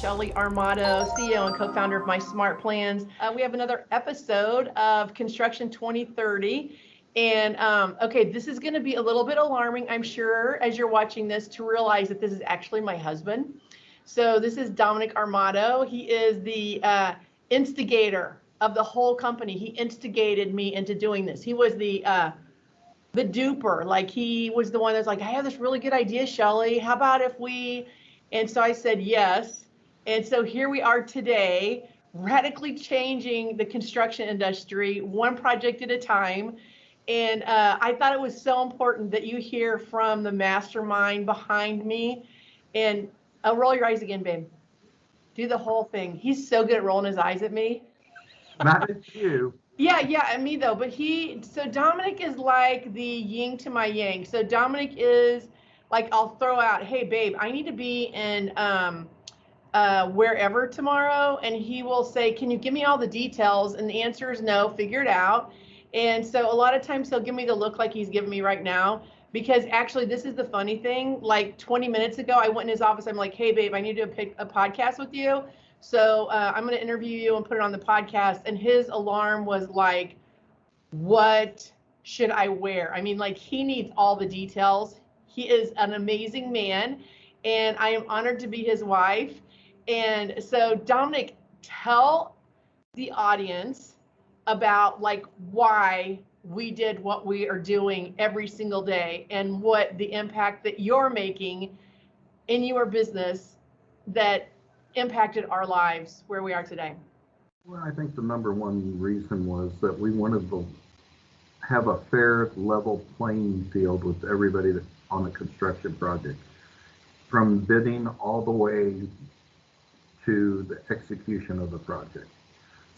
Shelley Armato, CEO and co-founder of MySmartPlans. We have another episode of Construction 2030. And okay, this is going to be a little bit alarming, I'm sure, as you're watching this, to realize that this is actually my husband. So this is Dominick Armato. He is the instigator of the whole company. He instigated me into doing this. He was the duper. Like, he was the one that's like, I have this really good idea, Shelley. How about if we... And so I said yes. And so here we are today, radically changing the construction industry, one project at a time. And I thought it was so important that you hear from the mastermind behind me. And roll your eyes again, babe. Do the whole thing. He's so good at rolling his eyes at me. Not at you. Yeah, at me though. But so Dominick is like the yin to my yang. So Dominick is like, I'll throw out, hey babe, I need to be in wherever tomorrow. And he will say, can you give me all the details? And the answer is no, figure it out. And so a lot of times he'll give me the look like he's giving me right now, because actually this is the funny thing. Like 20 minutes ago, I went in his office. I'm like, hey babe, I need to pick a podcast with you. So I'm going to interview you and put it on the podcast. And his alarm was like, what should I wear? I mean, like, he needs all the details. He is an amazing man, and I am honored to be his wife. And so Dominick, tell the audience about like why we did what we are doing every single day and what the impact that you're making in your business that impacted our lives where we are today. Well, I think the number one reason was that we wanted to have a fair, level playing field with everybody on the construction project, from bidding all the way to the execution of the project.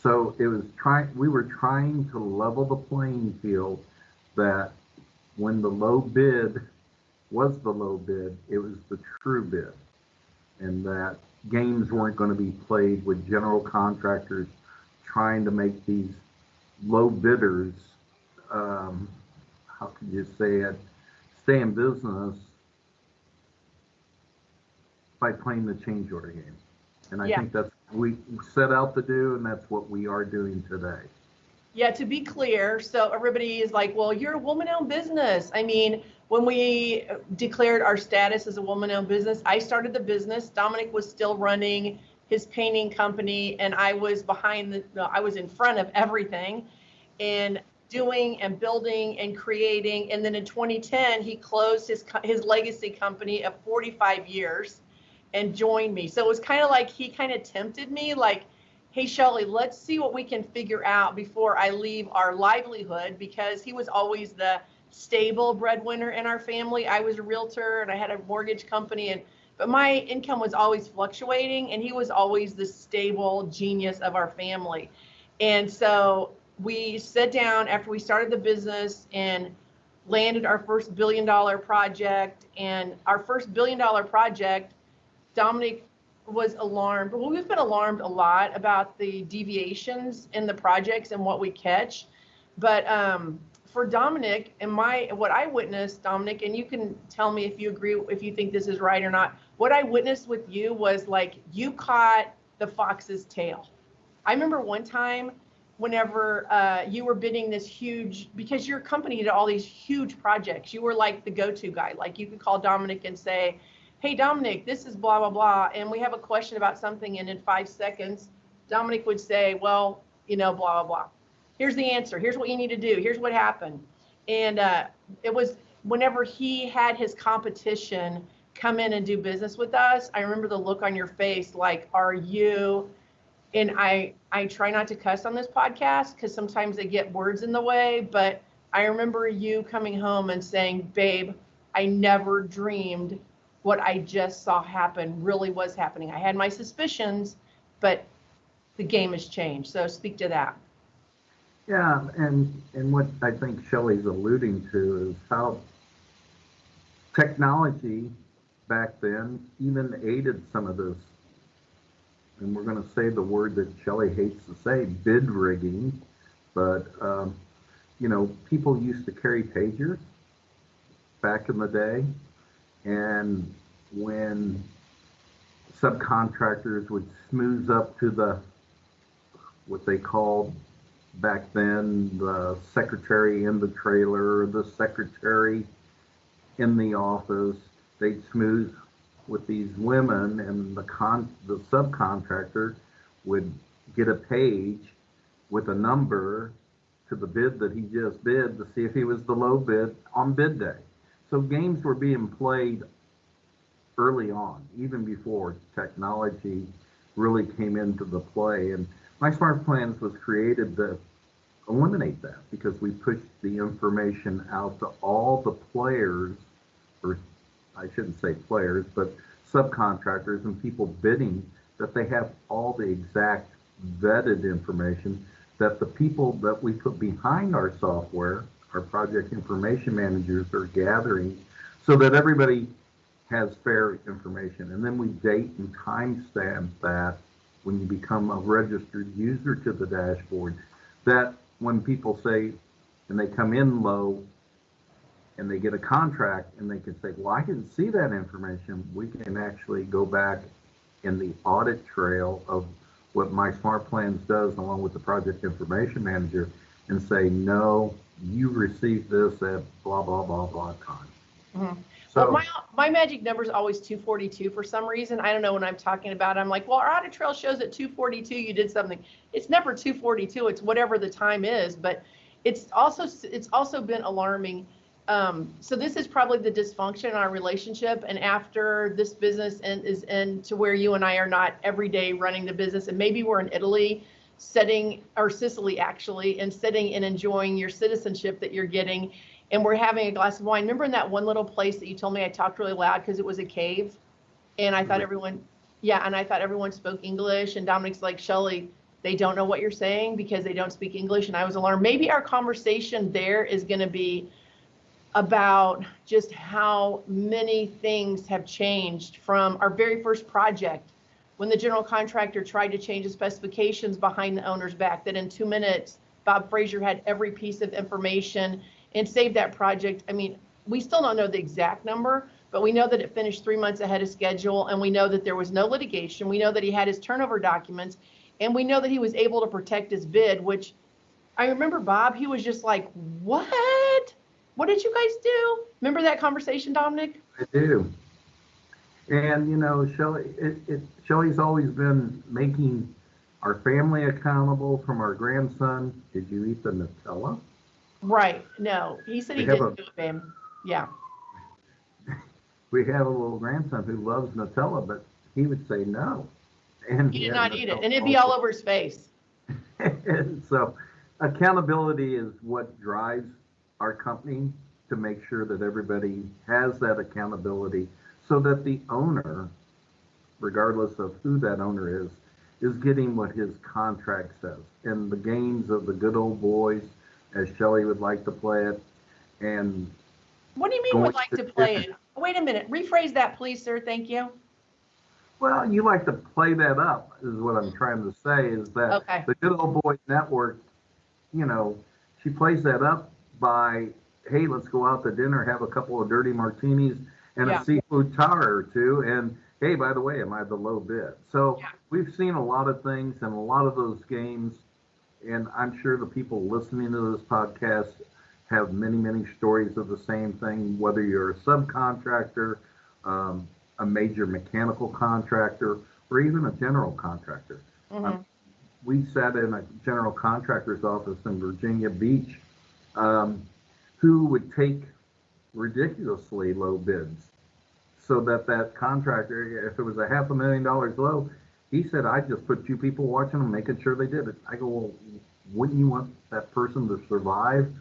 So it was we were trying to level the playing field, that when the low bid was the low bid, it was the true bid, and that games weren't going to be played with general contractors trying to make these low bidders, how could you say it, stay in business by playing the change order game. And I think that's what we set out to do, and that's what we are doing today. Yeah, to be clear, so everybody is like, well, you're a woman-owned business. I mean, when we declared our status as a woman-owned business, I started the business. Dominick was still running his painting company, and I was I was in front of everything and doing and building and creating. And then in 2010, he closed his legacy company of 45 years and joined me. So it was kind of like he kind of tempted me, like, hey, Shelley, let's see what we can figure out before I leave our livelihood, because he was always the stable breadwinner in our family. I was a realtor and I had a mortgage company, but my income was always fluctuating, and he was always the stable genius of our family. And so we sat down after we started the business and landed our first $1 billion project. And our first $1 billion project, Dominick was alarmed. Well, we've been alarmed a lot about the deviations in the projects and what we catch. But for Dominick and what I witnessed, Dominick, and you can tell me if you agree, if you think this is right or not, what I witnessed with you was like you caught the fox's tail. I remember one time whenever you were bidding this huge, because your company did all these huge projects, you were like the go-to guy. Like, you could call Dominick and say, hey, Dominick, this is blah, blah, blah, and we have a question about something, and in 5 seconds, Dominick would say, well, you know, blah, blah, blah. Here's the answer. Here's what you need to do. Here's what happened. And it was whenever he had his competition come in and do business with us, I remember the look on your face, like, are you, and I try not to cuss on this podcast because sometimes they get words in the way, but I remember you coming home and saying, babe, I never dreamed what I just saw happen really was happening. I had my suspicions, but the game has changed. So speak to that. Yeah, and what I think Shelley's alluding to is how technology back then even aided some of this. And we're going to say the word that Shelley hates to say, bid rigging. But, you know, people used to carry pagers back in the day. And when subcontractors would smooth up to what they called back then the secretary in the trailer, the secretary in the office. They'd smooth with these women, and the subcontractor would get a page with a number to the bid that he just bid to see if he was the low bid on bid day. So games were being played early on, even before technology really came into the play. And MySmartPlans was created to eliminate that, because we pushed the information out to all the players, or I shouldn't say players, but subcontractors and people bidding, that they have all the exact vetted information that the people that we put behind our software, our project information managers, are gathering, so that everybody has fair information. And then we date and timestamp that when you become a registered user to the dashboard, that when people say, and they come in low and they get a contract and they can say, well, I didn't see that information, we can actually go back in the audit trail of what MySmartPlans does along with the project information manager and say, no, you received this at blah, blah, blah, blah time. Mm-hmm. So well, my magic number is always 242 for some reason. I don't know when I'm talking about it. I'm like, well, our audit trail shows at 242 you did something. It's never 242. It's whatever the time is. But it's also been alarming. So this is probably the dysfunction in our relationship. And after this business is in to where you and I are not every day running the business, and maybe we're in Italy or Sicily actually, and sitting and enjoying your citizenship that you're getting, and we're having a glass of wine. Remember in that one little place that you told me I talked really loud because it was a cave, and I thought everyone spoke English, and Dominick's like, Shelley, they don't know what you're saying because they don't speak English, and I was alarmed. Maybe our conversation there is going to be about just how many things have changed from our very first project, when the general contractor tried to change the specifications behind the owner's back, that in 2 minutes, Bob Frazier had every piece of information and saved that project. I mean, we still don't know the exact number, but we know that it finished 3 months ahead of schedule, and we know that there was no litigation. We know that he had his turnover documents, and we know that he was able to protect his bid, which I remember Bob, he was just like, what? What did you guys do? Remember that conversation, Dominick? I do. And, you know, Shelley's always been making our family accountable from our grandson. Did you eat the Nutella? Right. No, he said he didn't do it, babe. Yeah. We have a little grandson who loves Nutella, but he would say no. And He did not eat it, and it'd be all over his face. And so accountability is what drives our company, to make sure that everybody has that accountability, so that the owner, regardless of who that owner is getting what his contract says. And the games of the good old boys, as Shelley would like to play it. And what do you mean would like to play it? Wait a minute. Rephrase that, please, sir. Thank you. Well, you like to play that up, is what I'm trying to say, is that the Good Old Boys Network, you know, she plays that up by, hey, let's go out to dinner, have a couple of dirty martinis and a seafood tower or two. And hey, by the way, am I the low bid? So we've seen a lot of things and a lot of those games. And I'm sure the people listening to this podcast have many, many stories of the same thing, whether you're a subcontractor, a major mechanical contractor, or even a general contractor. Mm-hmm. We sat in a general contractor's office in Virginia Beach, who would take ridiculously low bids, so that contractor, if it was $500,000 low, he said, I just put 2 people watching them, making sure they did it. I go, well, wouldn't you want that person to survive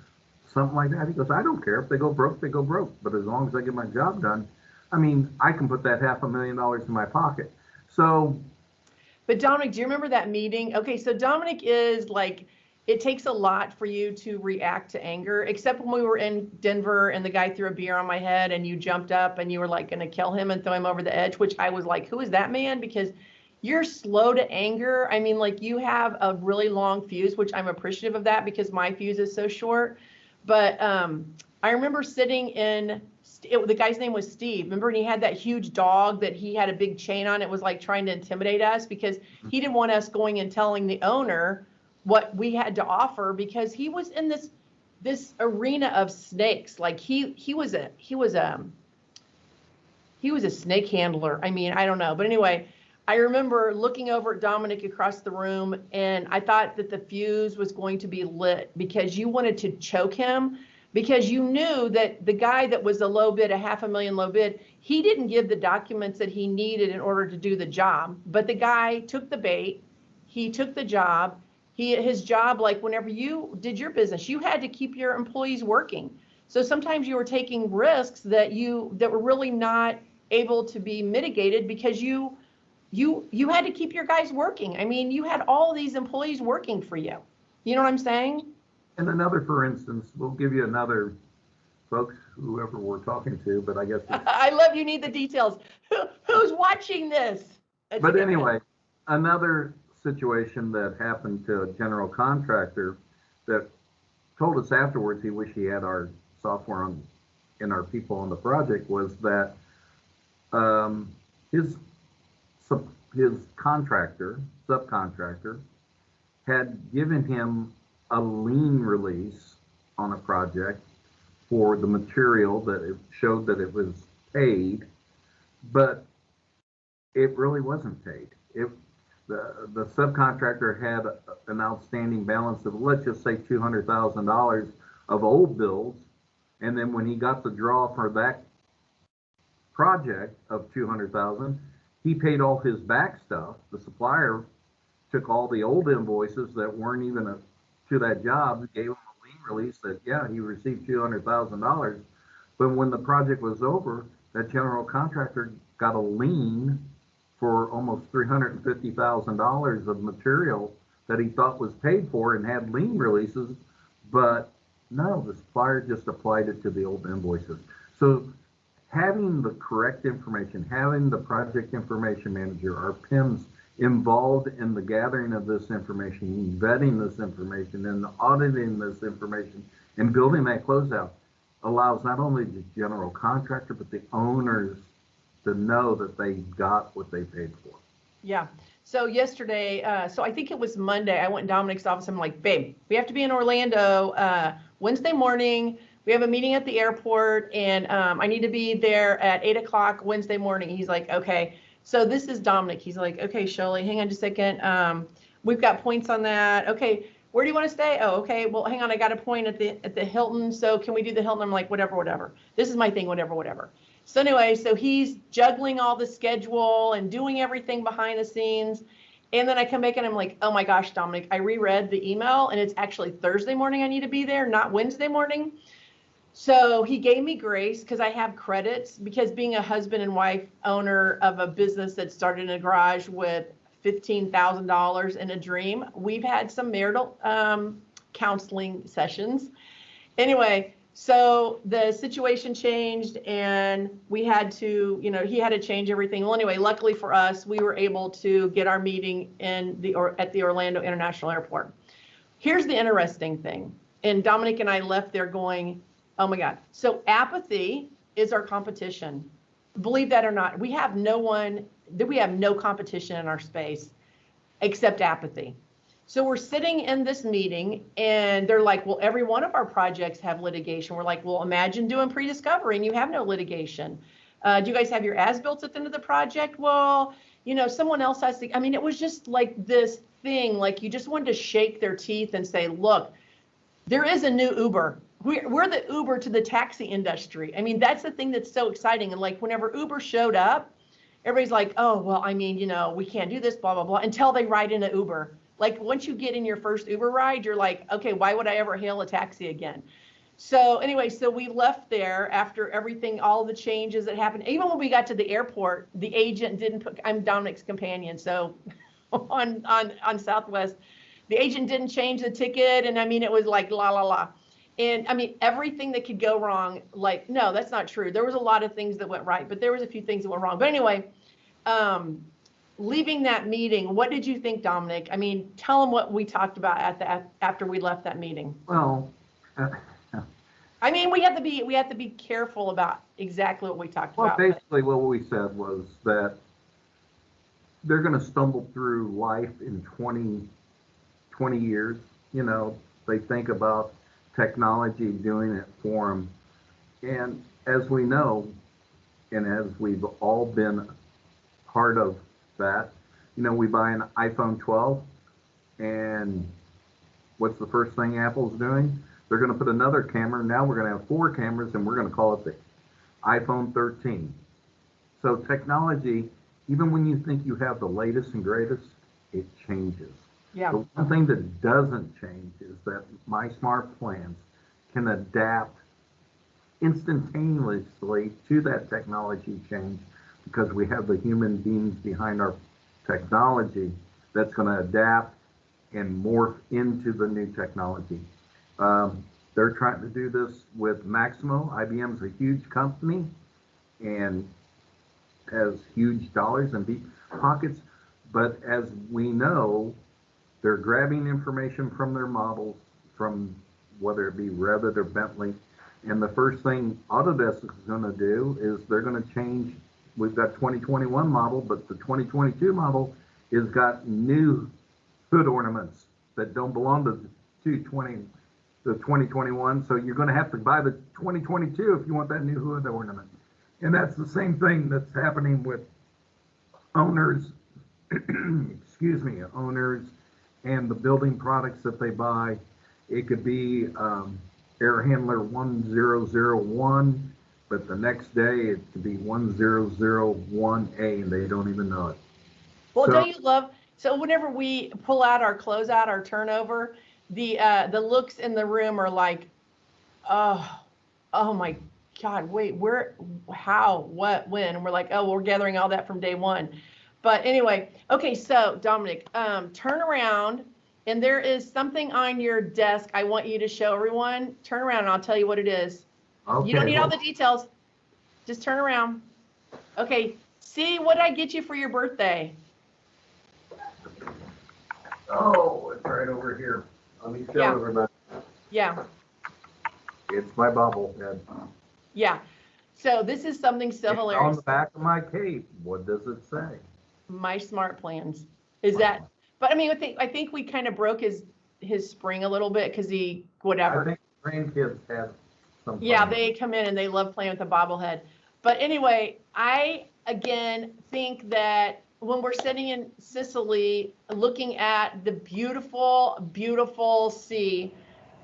something like that? He goes, I don't care. If they go broke, they go broke. But as long as I get my job done, I mean, I can put that $500,000 in my pocket. So. But Dominick, do you remember that meeting? Okay, so Dominick is like, it takes a lot for you to react to anger, except when we were in Denver and the guy threw a beer on my head and you jumped up and you were like going to kill him and throw him over the edge, which I was like, who is that man? Because you're slow to anger. I mean, like, you have a really long fuse, which I'm appreciative of that because my fuse is so short. But I remember sitting in, the guy's name was Steve. Remember, and he had that huge dog that he had a big chain on. It was like trying to intimidate us because he didn't want us going and telling the owner what we had to offer, because he was in this arena of snakes. Like he was a snake handler. I mean, I don't know. But anyway, I remember looking over at Dominick across the room, and I thought that the fuse was going to be lit, because you wanted to choke him, because you knew that the guy that was a low bid, a $500,000 low bid, he didn't give the documents that he needed in order to do the job. But the guy took the bait. He took the job. His job, like whenever you did your business, you had to keep your employees working. So sometimes you were taking risks that were really not able to be mitigated, because you had to keep your guys working. I mean, you had all these employees working for you. You know what I'm saying? And another, for instance, we'll give you another, folks, whoever we're talking to, but I guess. I love you need the details. Who's watching this? But anyway, another situation that happened to a general contractor that told us afterwards he wished he had our software in our people on the project was that his subcontractor had given him a lien release on a project for the material that it showed that it was paid, but it really wasn't paid. The subcontractor had an outstanding balance of, let's just say, $200,000 of old bills, and then when he got the draw for that project of $200,000, he paid all his back stuff. The supplier took all the old invoices that weren't even to that job, gave him a lien release that, yeah, he received $200,000. But when the project was over, that general contractor got a lien for almost $350,000 of material that he thought was paid for and had lien releases, but no, the supplier just applied it to the old invoices. So having the correct information, having the project information manager, our PIMs, involved in the gathering of this information, vetting this information, and auditing this information, and building that closeout allows not only the general contractor, but the owners to know that they got what they paid for. Yeah. So yesterday, so I think it was Monday, I went in Dominick's office. I'm like, babe, we have to be in Orlando Wednesday morning. We have a meeting at the airport, and I need to be there at 8 o'clock Wednesday morning. He's like, okay. So this is Dominick. He's like, okay, Shelley, hang on just a second. We've got points on that. Okay, where do you want to stay? Oh, okay. Well, hang on. I got a point at the Hilton. So can we do the Hilton? I'm like, whatever. This is my thing, whatever. So anyway, so he's juggling all the schedule and doing everything behind the scenes. And then I come back and I'm like, oh my gosh, Dominick, I reread the email and it's actually Thursday morning I need to be there, not Wednesday morning. So he gave me grace because I have credits, because being a husband and wife owner of a business that started in a garage with $15,000 in a dream, we've had some marital counseling sessions. Anyway, so the situation changed and we had to, he had to change everything. Well, anyway, luckily for us, we were able to get our meeting at the Orlando International Airport. Here's the interesting thing. And Dominick and I left there going, oh my God. So apathy is our competition. Believe that or not, we have no competition in our space except apathy. So we're sitting in this meeting and they're like, well, every one of our projects have litigation. We're like, well, imagine doing pre-discovery and you have no litigation. Do you guys have your as-built at the end of the project? Well, someone else has to, it was just like this thing, like you just wanted to shake their teeth and say, look, there is a new Uber. We're the Uber to the taxi industry. That's the thing that's so exciting. And like whenever Uber showed up, everybody's like, oh, well, we can't do this, blah, blah, blah, until they ride in an Uber. Like once you get in your first Uber ride, you're like, okay, why would I ever hail a taxi again? So anyway, so we left there after everything, all the changes that happened. Even when we got to the airport, the agent didn't put, I'm Dominick's companion. So on Southwest, the agent didn't change the ticket. And it was like, la, la, la. And everything that could go wrong, like, no, that's not true. There was a lot of things that went right, but there was a few things that went wrong. But anyway, leaving that meeting, what did you think, Dominick? Tell them what we talked about after we left that meeting. Well, I mean, we have to be careful about exactly what we talked Well, about. basically what we said was that they're going to stumble through life in 20 years. You know, they think about technology doing it for them. And as we know, and as we've all been part of that, you know, we buy an iPhone 12 and what's the first thing Apple's doing? They're going to put another camera. Now we're going to have 4 cameras and we're going to call it the iPhone 13. So technology, even when you think you have the latest and greatest, it changes. Yeah. The one thing that doesn't change is that MySmartPlans can adapt instantaneously to that technology change because we have the human beings behind our technology that's going to adapt and morph into the new technology. They're trying to do this with Maximo. IBM's a huge company and has huge dollars and deep pockets, but as we know, they're grabbing information from their models, from whether it be Revit or Bentley, and the first thing Autodesk is going to do is they're going to change. We've got 2021 model, but the 2022 model has got new hood ornaments that don't belong to the 2021. So you're going to have to buy the 2022 if you want that new hood ornament. And that's the same thing that's happening with owners, excuse me, owners and the building products that they buy. It could be air handler 1001, but the next day it could be 1001A and they don't even know it. Well, don't you love, so whenever we pull out our closeout, our turnover, the looks in the room are like, oh my God, wait, where, how, what, when? And we're like, oh, we're gathering all that from day one. But anyway, okay, so Dominick, turn around, and there is something on your desk I want you to show everyone. Turn around and I'll tell you what it is. Okay, you don't need all the details. Just turn around. Okay, see, what did I get you for your birthday? Oh, it's right over here. Let me show everybody. Yeah. It's my bobblehead. Yeah. So this is something so hilarious. On the back of my cape, what does it say? MySmartPlans. Is that? But I mean, I think we kind of broke his spring a little bit because he whatever. I think grandkids have some. Yeah, they come in and they love playing with the bobblehead. But anyway, I again think that when we're sitting in Sicily, looking at the beautiful, beautiful sea,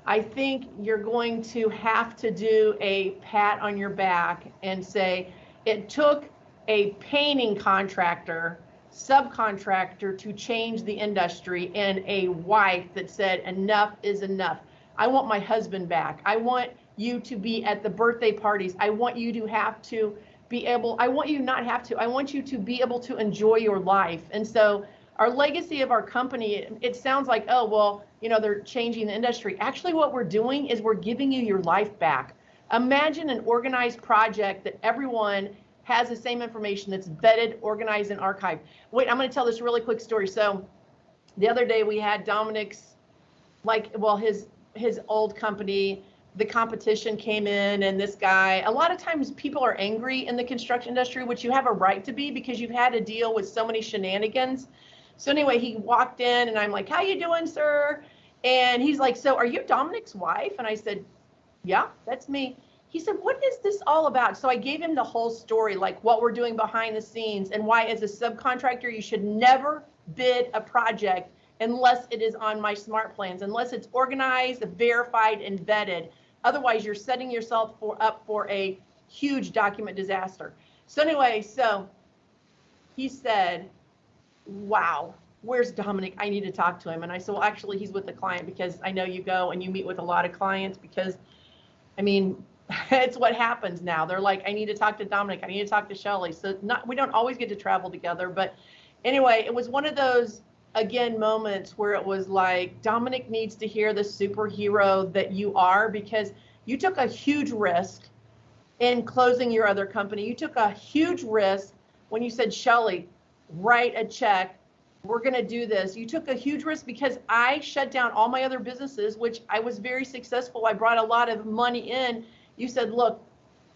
I think you're going to have to do a pat on your back and say, it took a painting contractor, subcontractor to change the industry, and a wife that said, enough is enough. I want my husband back. I want you to be at the birthday parties. I want you to have to be able, I want you not have to, I want you to be able to enjoy your life. And so our legacy of our company, it sounds like, oh, well, you know, they're changing the industry. Actually, what we're doing is we're giving you your life back. Imagine an organized project that everyone has the same information that's vetted, organized, and archived. Wait, I'm going to tell this really quick story. So the other day we had Dominick's, his old company, the competition came in, and this guy, a lot of times people are angry in the construction industry, which you have a right to be because you've had to deal with so many shenanigans. So anyway, he walked in and I'm like, how you doing, sir? And he's like, so are you Dominick's wife? And I said, yeah, that's me. He said, what is this all about? So I gave him the whole story, like what we're doing behind the scenes and why as a subcontractor, you should never bid a project unless it is on MySmartPlans, unless it's organized, verified, and vetted. Otherwise, you're setting yourself up for a huge document disaster. So anyway, so he said, wow, where's Dominick? I need to talk to him. And I said, well, actually, he's with the client because I know you go and you meet with a lot of clients because, I mean, it's what happens now. They're like, I need to talk to Dominick. I need to talk to Shelley. So we don't always get to travel together. But anyway, it was one of those, again, moments where it was like, Dominick needs to hear the superhero that you are because you took a huge risk in closing your other company. You took a huge risk when you said, Shelley, write a check we're going to do this. You took a huge risk because I shut down all my other businesses, which I was very successful. I brought a lot of money in. You said, look,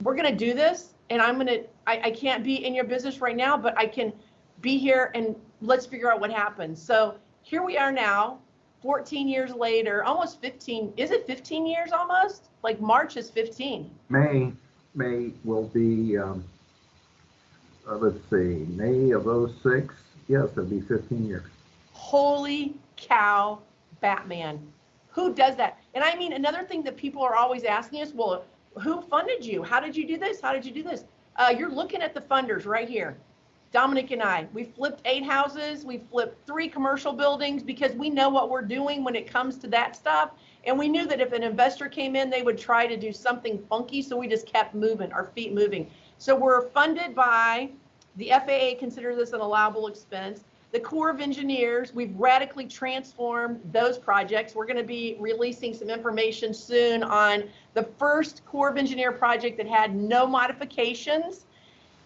we're going to do this, and I can't be in your business right now, but I can be here, and let's figure out what happens. So here we are now, 14 years later, almost 15. Is it 15 years almost? Like March is 15. May will be, let's see, May of '06. Yes, it'll be 15 years. Holy cow, Batman. Who does that? And I mean, another thing that people are always asking us, well, who funded you? How did you do this? How did you do this? You're looking at the funders right here. Dominick and I, we flipped 8 houses. We flipped 3 commercial buildings because we know what we're doing when it comes to that stuff. And we knew that if an investor came in, they would try to do something funky. So we just kept moving, our feet moving. So we're funded by, the FAA considers this an allowable expense. The Corps of Engineers, we've radically transformed those projects. We're going to be releasing some information soon on the first Corps of Engineer project that had no modifications.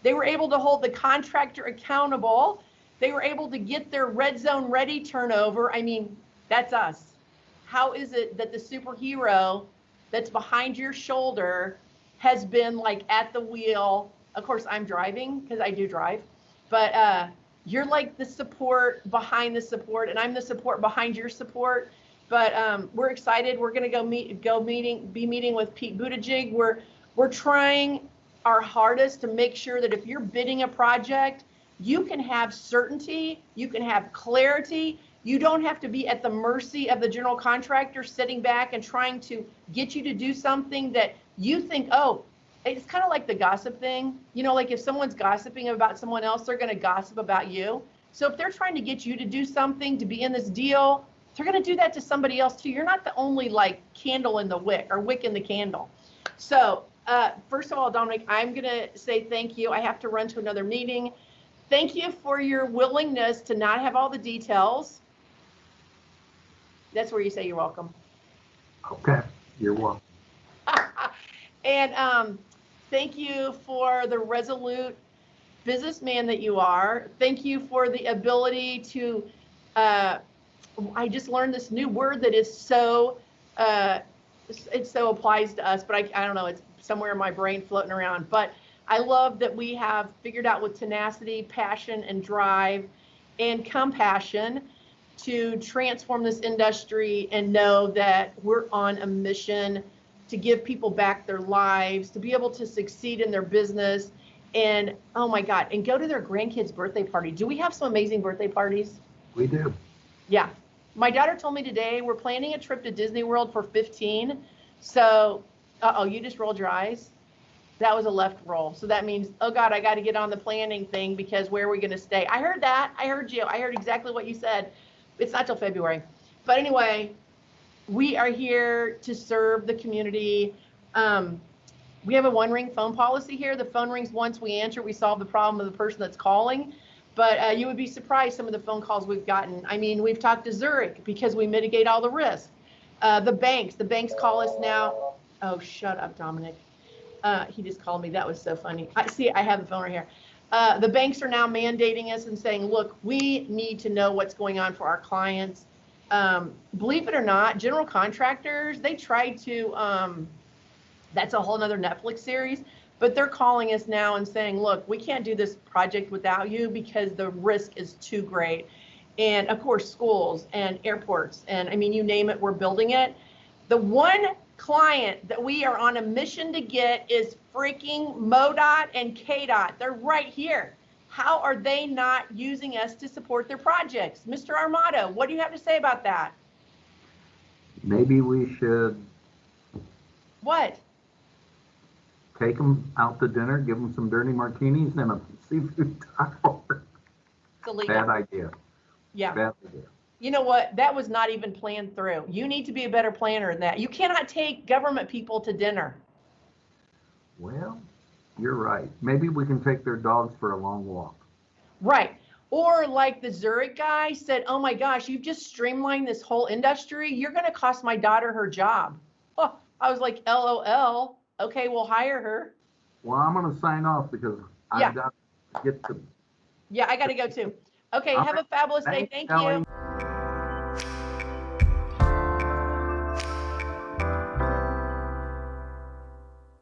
They were able to hold the contractor accountable. They were able to get their red zone ready turnover. I mean, that's us. How is it that the superhero that's behind your shoulder has been like at the wheel? Of course, I'm driving because I do drive, but you're like the support behind the support, and I'm the support behind your support. But we're excited. We're going to be meeting with Pete Buttigieg. We're trying our hardest to make sure that if you're bidding a project, you can have certainty, you can have clarity. You don't have to be at the mercy of the general contractor sitting back and trying to get you to do something that you think, oh, it's kind of like the gossip thing. You know, like if someone's gossiping about someone else, they're going to gossip about you. So if they're trying to get you to do something, to be in this deal, they're going to do that to somebody else too. You're not the only like candle in the wick or wick in the candle. So first of all, Dominick, I'm going to say thank you. I have to run to another meeting. Thank you for your willingness to not have all the details. That's where you say you're welcome. Okay, you're welcome. And thank you for the resolute businessman that you are. Thank you for the ability to, I just learned this new word that is so, it so applies to us, but I don't know, it's somewhere in my brain floating around. But I love that we have figured out with tenacity, passion, and drive, and compassion to transform this industry and know that we're on a mission to give people back their lives, to be able to succeed in their business, and oh my God, and go to their grandkids' birthday party. Do we have some amazing birthday parties? We do. Yeah. My daughter told me today we're planning a trip to Disney World for 15. So, uh-oh, you just rolled your eyes. That was a left roll. So that means, oh God, I got to get on the planning thing because where are we going to stay? I heard that. I heard you. I heard exactly what you said. It's not till February. But anyway, we are here to serve the community. We have a one-ring phone policy here. The phone rings once, we answer, we solve the problem of the person that's calling. But you would be surprised some of the phone calls we've gotten. I mean, we've talked to Zurich because we mitigate all the risk. The banks call us now. Oh, shut up, Dominick. He just called me. That was so funny. I have the phone right here. The banks are now mandating us and saying, look, we need to know what's going on for our clients. Believe it or not, general contractors, they try to, that's a whole nother Netflix series, but they're calling us now and saying, look, we can't do this project without you because the risk is too great. And of course, schools and airports, and I mean, you name it, we're building it. The one client that we are on a mission to get is freaking MoDOT and KDOT. They're right here. How are they not using us to support their projects? Mr. Armato, what do you have to say about that? Maybe we should What? take them out to dinner, give them some dirty martinis and a seafood taco. It's illegal. Bad idea. Yeah. Bad idea. You know what? That was not even planned through. You need to be a better planner than that. You cannot take government people to dinner. Well, you're right. Maybe we can take their dogs for a long walk. Right. Or like the Zurich guy said, oh my gosh, you've just streamlined this whole industry. You're going to cost my daughter her job. Oh, I was like, LOL. Okay, we'll hire her. Well, I'm going to sign off because I've got to get to. Yeah, I got to go too. Okay, All have a fabulous day. Thanks, Thank Shelley. you.